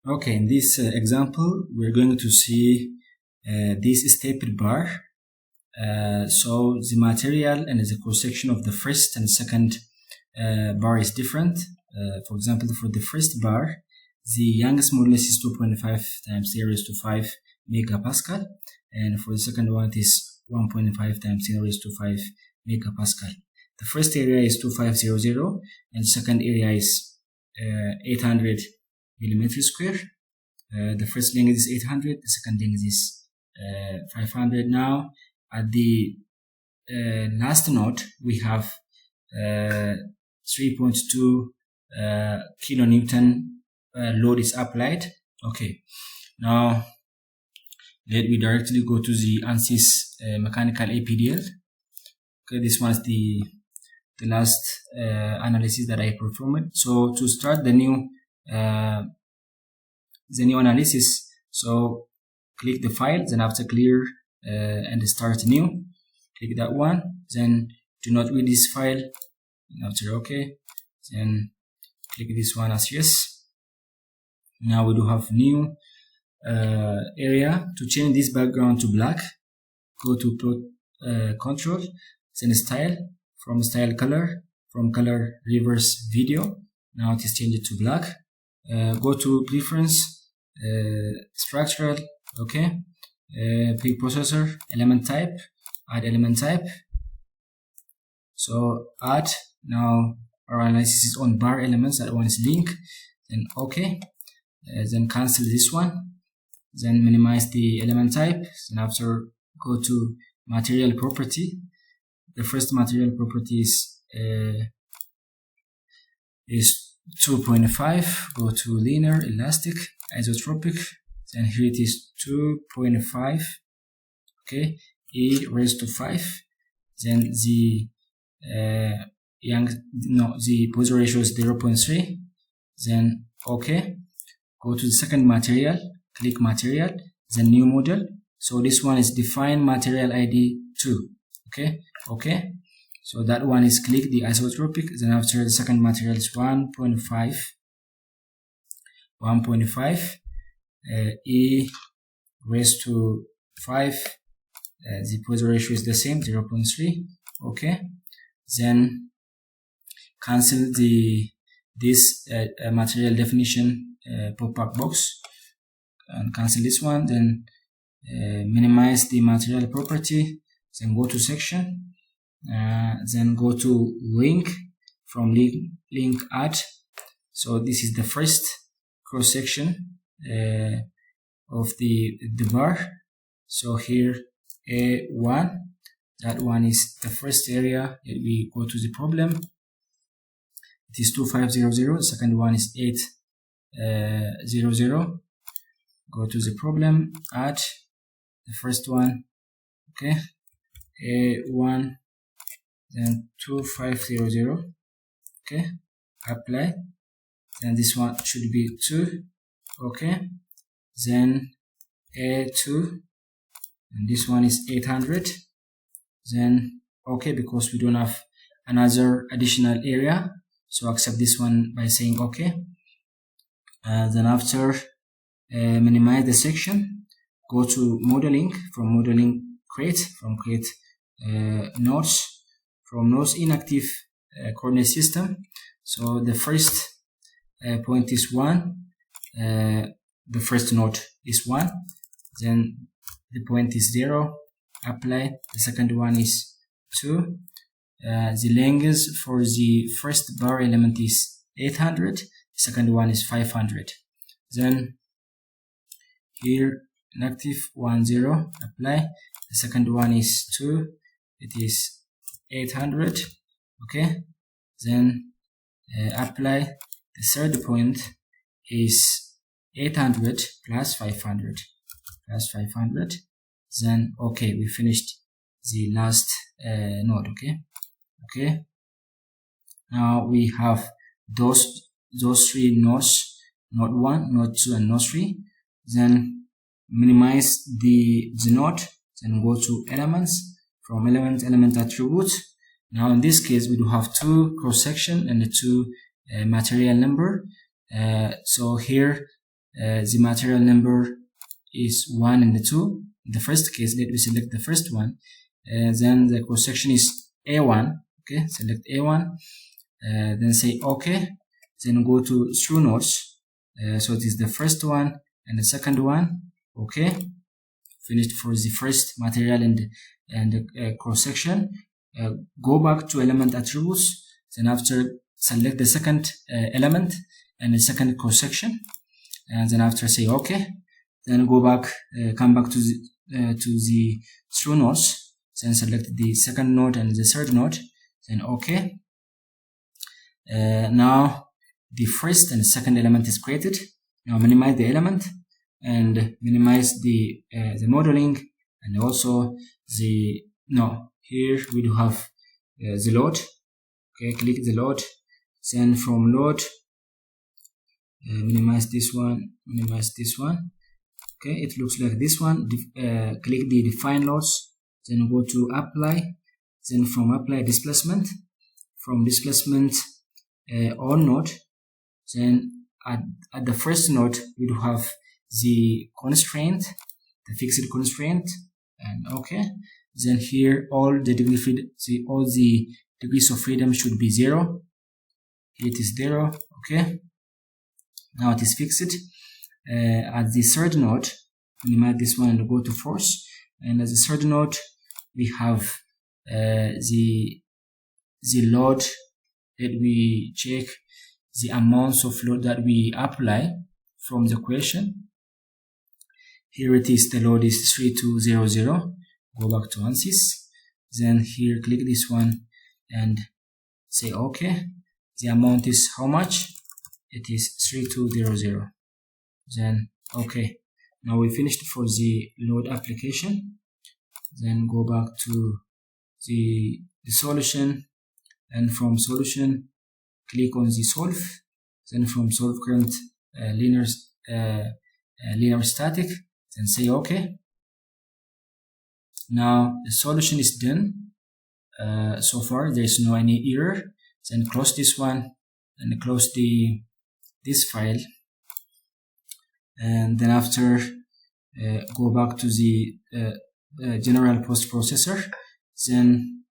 Okay, in this example, we're going to see this stapled bar. So the material and the cross-section of the first and second bar is different. For example, for the first bar, the Young's modulus is 2.5 times 10 raised to 5 megapascal, and for the second one, it is 1.5 times 10 raised to 5 megapascal. The first area is 2500, and the second area is 800 millimeters square. The first length is 800, the second length is 500. Now at the last node we have 3.2 kilonewton load is applied. Okay, now let me directly go to the Ansys Mechanical APDL. Okay, this was the last analysis that I performed. So to start the new analysis, so click the file, then after clear and start new, click that one, then do not read this file, and after okay, then click this one as yes. Now we do have new area. To change this background to black, go to plot control, then style, from style color, from color reverse video. Now it is changed to black. Go to preference, structural, okay, preprocessor, element type, add element type. So add, now our analysis is on bar elements, that one is link, then okay, then cancel this one, then minimize the element type, and after go to material property. The first material property is 2.5, go to linear, elastic, isotropic, and here it is 2.5, okay, e raised to 5, then the the Poisson ratio is 0.3, then okay, go to the second material, click material, then new model. So this one is define material ID 2, okay, so that one is click the isotropic, then after the second material is 1.5, e raised to 5, the Poisson ratio is the same, 0.3, okay, then cancel this material definition pop-up box and cancel this one, then minimize the material property, then go to section, then go to link, from link add. So this is the first cross section of the bar. So here A1, that one is the first area. Let me go to the problem. It is 2500, the second one is 800. Go to the problem, add the first one, okay, A1, then 2500, okay, apply, then this one should be 2, okay, then A2, and this one is 800, then okay, because we don't have another additional area, so accept this one by saying okay. Then after minimize the section, go to modeling, from modeling create, from create nodes, from nodes inactive coordinate system. So the first point is 1, the first node is 1, then the point is 0, apply, the second one is 2, the length for the first bar element is 800, the second one is 500, then here inactive 10, apply, the second one is 2, it is 800, okay, then apply, the third point is 800 plus 500, then okay, we finished the last node, okay, now we have those 3 nodes, node 1, node 2, and node 3. Then minimize the node, then go to elements, from element attributes. Now in this case we do have 2 cross section and the 2 material number. So here the material number is 1 and 2. In the first case, let me select the first one. Then the cross section is A1. Okay, select A1. Then say OK. Then go to through nodes. So it is the first one and the second one. Okay, finished for the first material and cross section. Go back to element attributes. Then after, select the second element and the second cross section, and then after say OK. Then go back, come back to the through nodes. Then select the second node and the third node. Then OK. Now the first and second element is created. Now minimize the element and minimize the modeling, and also here we do have the load. Okay, click the load. Then from load, minimize this one, minimize this one. Okay, it looks like this one. Click the define loads, then go to apply. Then from apply displacement, from displacement on node. Then at the first node we do have the constraint, the fixed constraint, and okay. Then here all the degrees of freedom should be 0. Here it is 0. Okay, now it is fixed. At the third node, minimize this one and go to force. And at the third node we have the load that we check the amounts of load that we apply from the equation. Here it is, the load is 3200. Go back to Ansys. Then here click this one and say OK. The amount is how much? It is 3200. Then OK. Now we finished for the load application. Then go back to the solution, and from solution click on the solve. Then from solve current linear static, then say OK. Now the solution is done. So far there is no any error. Then close this one and close this file, and then after go back to the general post processor. Then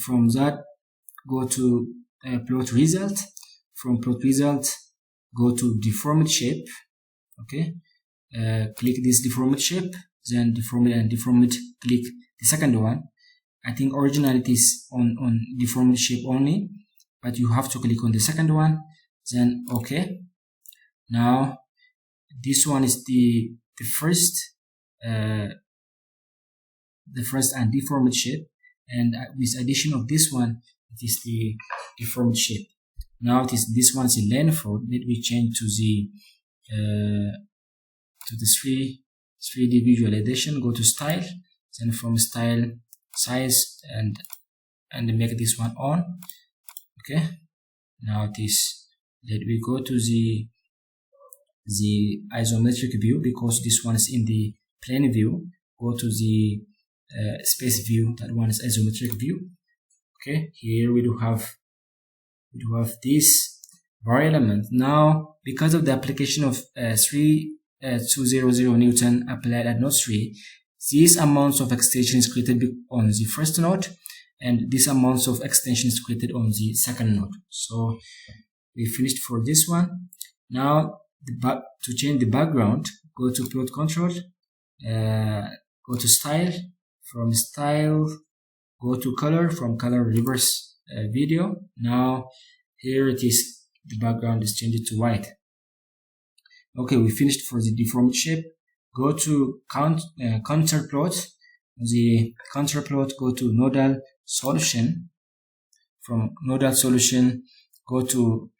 from that go to plot result. From plot result go to deformed shape. Okay, click this deformed shape, then deformed and deformed, click the second one. I think originally it is on deformed shape only, but you have to click on the second one. Then OK. Now this one is the first and deformed shape, and with addition of this one it is the deformed shape. Now it is this one is in lane 4. Let me change to the 3D visualization. Go to style, then from style size and make this one on. Okay, now it is, let me go to the isometric view, because this one is in the plane view. Go to the space view, that one is isometric view. Okay, here we do have this bar element. Now because of the application of 3200 Newton applied at node 3, these amounts of extension is created on the first node, and this amounts of extension is created on the second node. So we finished for this one. Now to change the background, go to plot control, go to style, from style go to color, from color reverse video. Now here it is, the background is changed to white. Okay, we finished for the deformed shape. Go to counter plot. The counter plot, go to nodal solution. From nodal solution go to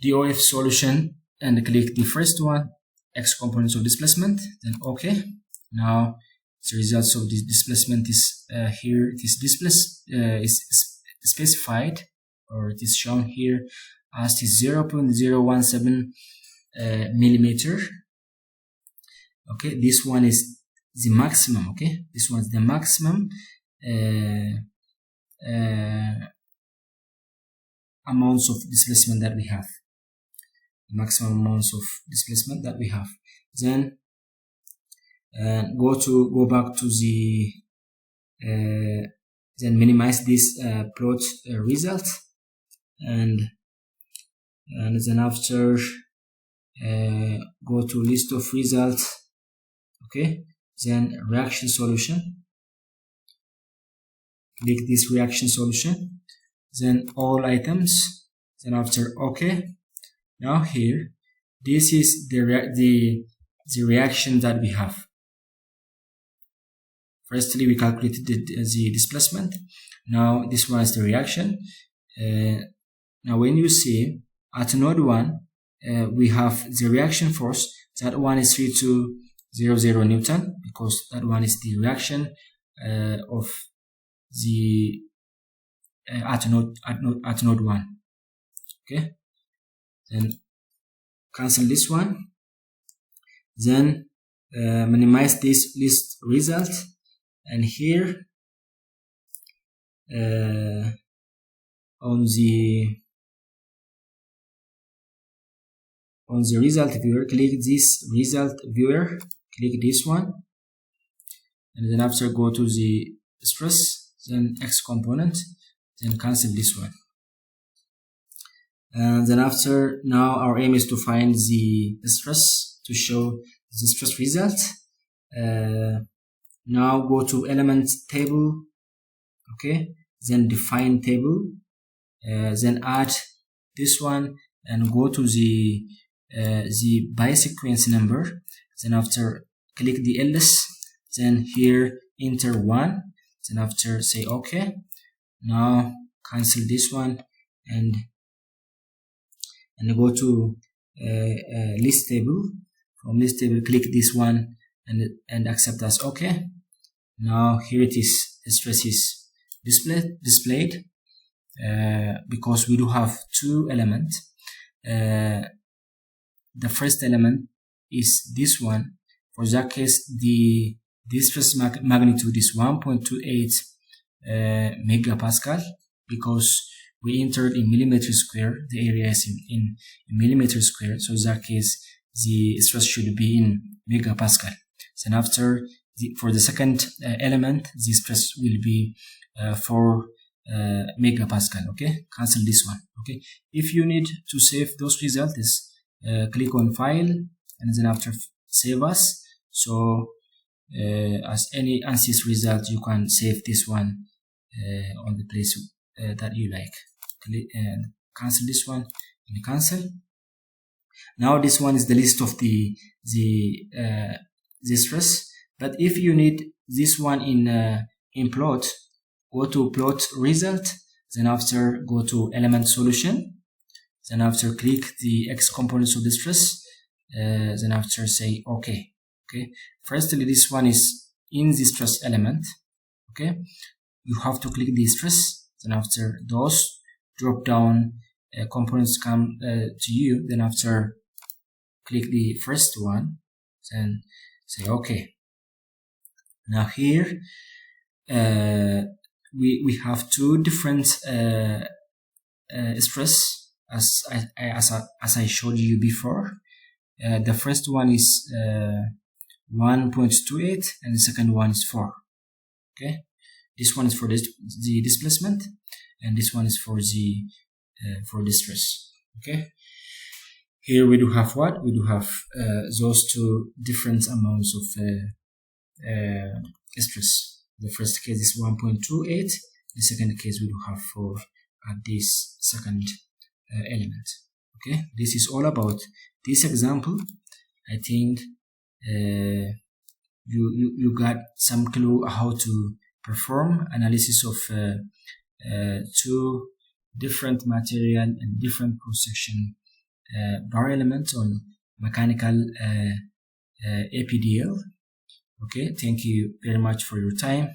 DOF solution and click the first one, X components of displacement, then OK. Now the results of this displacement is here. It is specified, or it is shown here as 0.017 millimeter. Okay, this one is the maximum. Okay, this one is the maximum amounts of displacement that we have. maximum amounts of displacement that we have. Then go back to the then minimize this plot result, and then after go to list of results. Okay, then reaction solution, click this reaction solution, then all items, then after OK. Now here, this is the reaction that we have. Firstly, we calculated the displacement. Now this one is the reaction. Now when you see at node 1, we have the reaction force. That one is 3200 Newton, because that one is the reaction of the at node 1. Okay, then cancel this one, then minimize this list result, and here on the result viewer, click this result viewer, click this one, and then after go to the stress, then X component, then cancel this one. And then after, now our aim is to find the stress, to show the stress result. Now go to element table, okay, then define table, then add this one, and go to the bisequence number. Then after, click the ls, then here enter 1, then after say OK. Now cancel this one, and go to list table. From list table, click this one and accept as OK. Now here it is, the stress is displayed because we do have two elements. The first element is this one. For that case, the stress magnitude is 1.28 megapascal, because we entered in millimeter square. The area is in millimeter square, so in that case the stress should be in megapascal. Then after, for the second element, the stress will be 4 megapascal. Okay, cancel this one. Okay, if you need to save those results, click on file, and then after save as. So as any Ansys result, you can save this one on the place that you like. Click and cancel this one, and cancel. Now this one is the list of the stress. But if you need this one in plot, go to plot result, then after go to element solution, then after click the X components of the stress, then after say OK. Okay, firstly this one is in the stress element. Okay, you have to click the stress, then after those drop down components come to you, then after click the first one, then say OK. Now here we have two different stress as I showed you before. The first one is 1.28 and the second one is 4. Okay, this one is for the displacement, and this one is for the stress. Okay, here we do have what? We do have those two different amounts of stress. The first case is 1.28. The second case we do have 4 at this second element. Okay, this is all about this example. I think you got some clue how to perform analysis of two different material and different cross-section bar elements on mechanical APDL. Okay, thank you very much for your time.